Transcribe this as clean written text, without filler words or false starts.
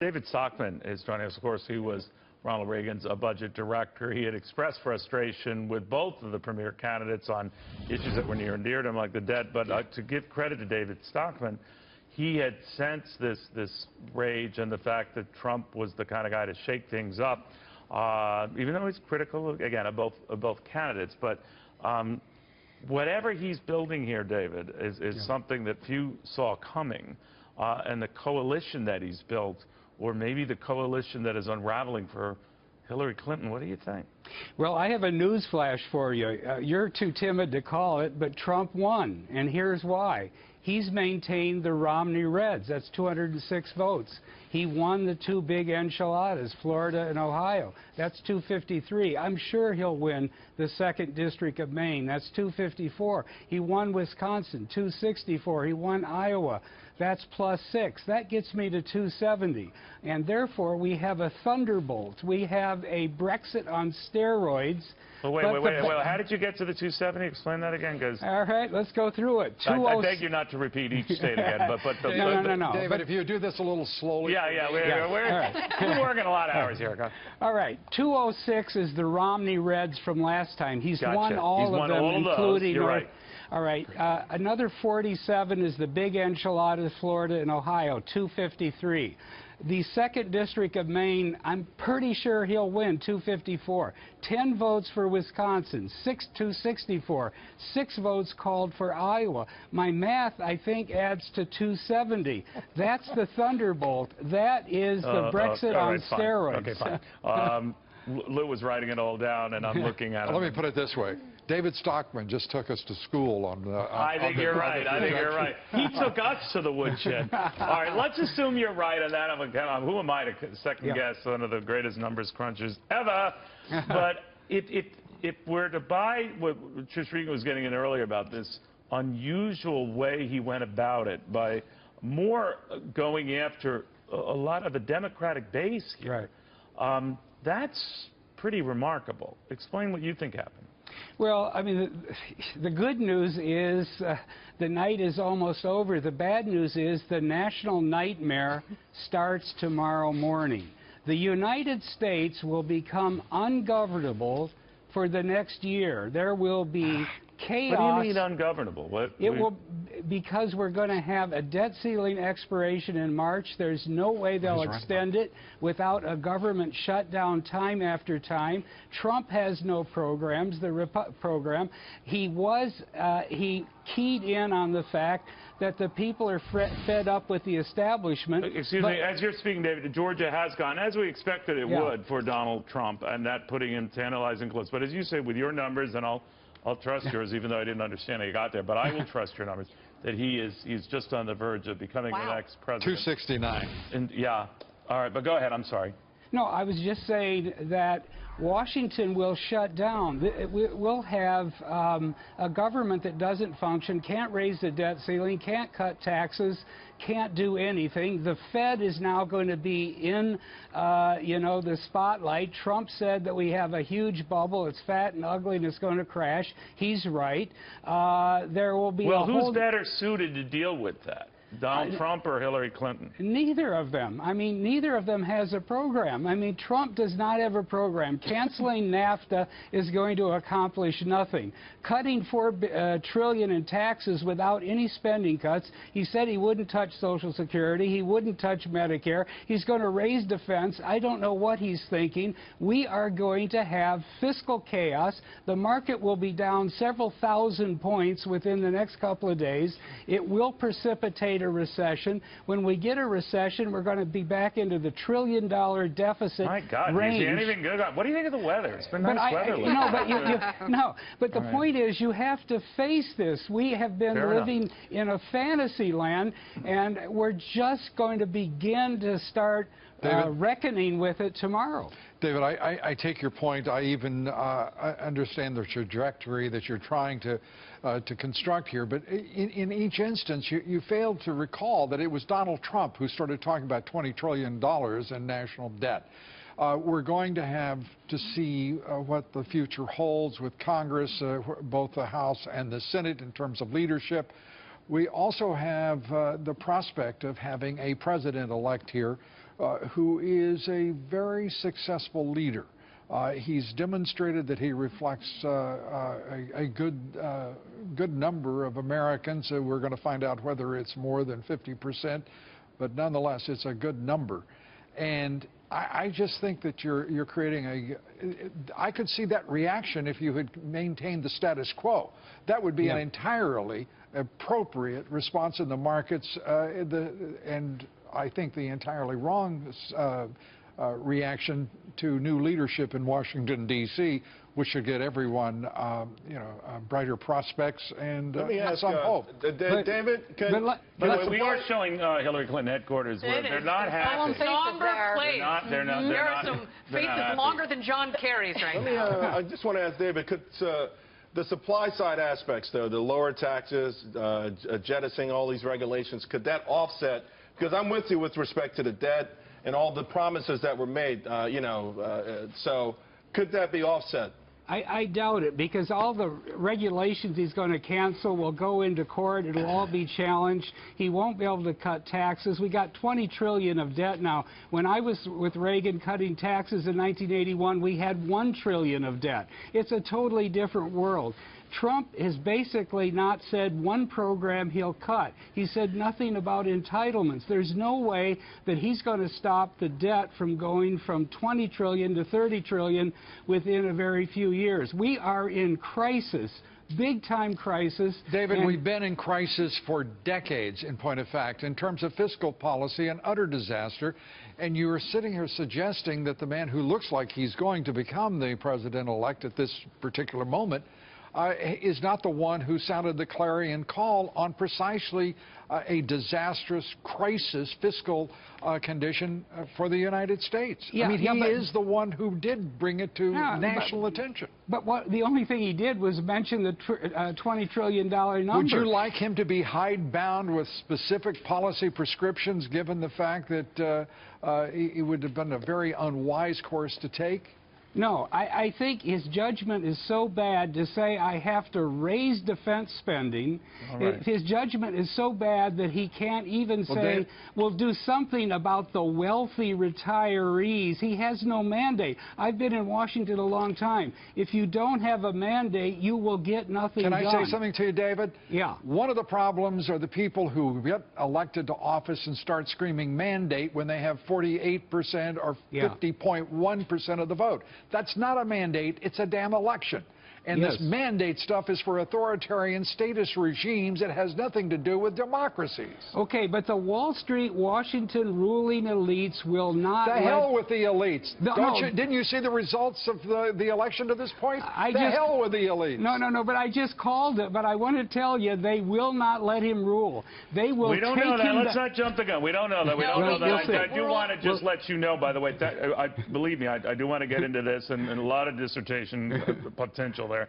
David Stockman is joining us. Of course, he was Ronald Reagan's budget director. He had expressed frustration with both of the premier candidates on issues that were near and dear to him, like the debt. But to give credit to David Stockman, he had sensed this rage and the fact that Trump was the kind of guy to shake things up, even though he's critical, again, of both candidates. But whatever he's building here, David, is something that few saw coming. And the coalition that he's built, or maybe the coalition that is unraveling for Hillary Clinton. What do you think? Well, I have a news flash for you. You're too timid to call it, but Trump won, and here's why. He's maintained the Romney Reds. That's 206 votes. He won the two big enchiladas, Florida and Ohio. That's 253. I'm sure he'll win the 2nd District of Maine. That's 254. He won Wisconsin, 264. He won Iowa. That's +6. That gets me to 270. And therefore, we have a thunderbolt. We have a Brexit on steroids. Well, wait. How did you get to the 270? Explain that again, because... All right, let's go through it. I beg you not to repeat each state again, No. David, if you do this a little slowly... We're working a lot of hours here. All right, 206 is the Romney Reds from last time. He's won all of them, including... You're right. All right, another 47 is the big enchiladas, Florida and Ohio, 253. The 2nd District of Maine, I'm pretty sure he'll win, 254. 10 votes for Wisconsin, 264. 6 votes called for Iowa. My math, I think, adds to 270. That's the thunderbolt. That is the Brexit on steroids. Okay, fine. Lou was writing it all down, and I'm looking at it. Let me put it this way. David Stockman just took us to school on the... I think you're right. He took us to the woodshed. All right, let's assume you're right on that. Who am I to second guess one of the greatest numbers crunchers ever? But if we're to buy what Trish Regan was getting in earlier about this unusual way he went about it, by more going after a lot of the Democratic base here, that's pretty remarkable. Explain what you think happened. Well, I mean, the good news is the night is almost over. The bad news is the national nightmare starts tomorrow morning. The United States will become ungovernable for the next year. There will be chaos. What do you mean ungovernable? Because we're going to have a debt ceiling expiration in March. There's no way they'll extend it without a government shutdown time after time. Trump has no programs. The he keyed in on the fact that the people are fed up with the establishment. Excuse me, as you're speaking, David, Georgia has gone, as we expected it would, for Donald Trump, and that putting him tantalizing close. But as you say, with your numbers, and I'll trust yours, even though I didn't understand how you got there, but I will trust your numbers, that he's just on the verge of becoming the next president. 269. And, yeah. All right, but go ahead. I'm sorry. No, I was just saying that Washington will shut down. We'll have a government that doesn't function, can't raise the debt ceiling, can't cut taxes, can't do anything. The Fed is now going to be in, the spotlight. Trump said that we have a huge bubble. It's fat and ugly and it's going to crash. He's right. There will be who's better suited to deal with that? Donald Trump or Hillary Clinton? Neither of them. I mean, neither of them has a program. I mean, Trump does not have a program. Canceling NAFTA is going to accomplish nothing. Cutting $4 trillion in taxes without any spending cuts. He said he wouldn't touch Social Security. He wouldn't touch Medicare. He's going to raise defense. I don't know what he's thinking. We are going to have fiscal chaos. The market will be down several thousand points within the next couple of days. It will precipitate a recession. When we get a recession, we're going to be back into the $1 trillion deficit My God, range. Is anything good? What do you think of the weather? It's been nice weather lately. But the point is, you have to face this. We have been living in a fantasy land, and we're just going to begin to start reckoning with it tomorrow. David, I take your point. I even understand the trajectory that you're trying to construct here. But in each instance, you failed to recall that it was Donald Trump who started talking about $20 trillion in national debt. We're going to have to see what the future holds with Congress, both the House and the Senate, in terms of leadership. We also have the prospect of having a president-elect here who is a very successful leader. He's demonstrated that he reflects a good number of Americans. We're going to find out whether it's more than 50%, but nonetheless, it's a good number. And I just think that you're creating I could see that reaction if you had maintained the status quo. That would be an entirely appropriate response in the markets, and I think the entirely wrong reaction to new leadership in Washington, D.C., which should get everyone, brighter prospects and some hope. David, we are showing Hillary Clinton headquarters where they're not happy. Somber place. There are some faces longer than John Kerry's right now. I just want to ask David, could the supply side aspects, though, the lower taxes, jettisoning all these regulations, could that offset? Because I'm with you with respect to the debt and all the promises that were made, so could that be offset? I doubt it, because all the regulations he's going to cancel will go into court. It'll all be challenged. He won't be able to cut taxes. We got $20 trillion of debt now. When I was with Reagan cutting taxes in 1981, we had $1 trillion of debt. It's a totally different world. Trump has basically not said one program he'll cut. He said nothing about entitlements. There's no way that he's going to stop the debt from going from 20 trillion to 30 trillion within a very few years. We are in crisis, big-time crisis. David, we've been in crisis for decades, in point of fact, in terms of fiscal policy, an utter disaster. And you are sitting here suggesting that the man who looks like he's going to become the president-elect at this particular moment is not the one who sounded the clarion call on precisely a disastrous crisis fiscal condition for the United States. I mean, he is the one who did bring it to national attention. But the only thing he did was mention the $20 trillion number. Would you like him to be hidebound with specific policy prescriptions, given the fact that it would have been a very unwise course to take? No, I think his judgment is so bad to say I have to raise defense spending. Right. His judgment is so bad that he can't even say, we'll do something about the wealthy retirees. He has no mandate. I've been in Washington a long time. If you don't have a mandate, you will get nothing done. Can I say something to you, David? Yeah. One of the problems are the people who get elected to office and start screaming mandate when they have 48% or 50.1% of the vote. That's not a mandate, it's a damn election. And this mandate stuff is for authoritarian statist regimes. It has nothing to do with democracies. Okay, but the Wall Street, Washington ruling elites will not The hell with the elites. No, didn't you see the results of the election to this point? The hell with the elites. No, but I just called it. But I want to tell you, they will not let him rule. They will We don't know that. Let's not jump the gun. We don't know that. We don't know that. I do want to just let you know, by the way, that, believe me, I do want to get into this and a lot of dissertation potential there.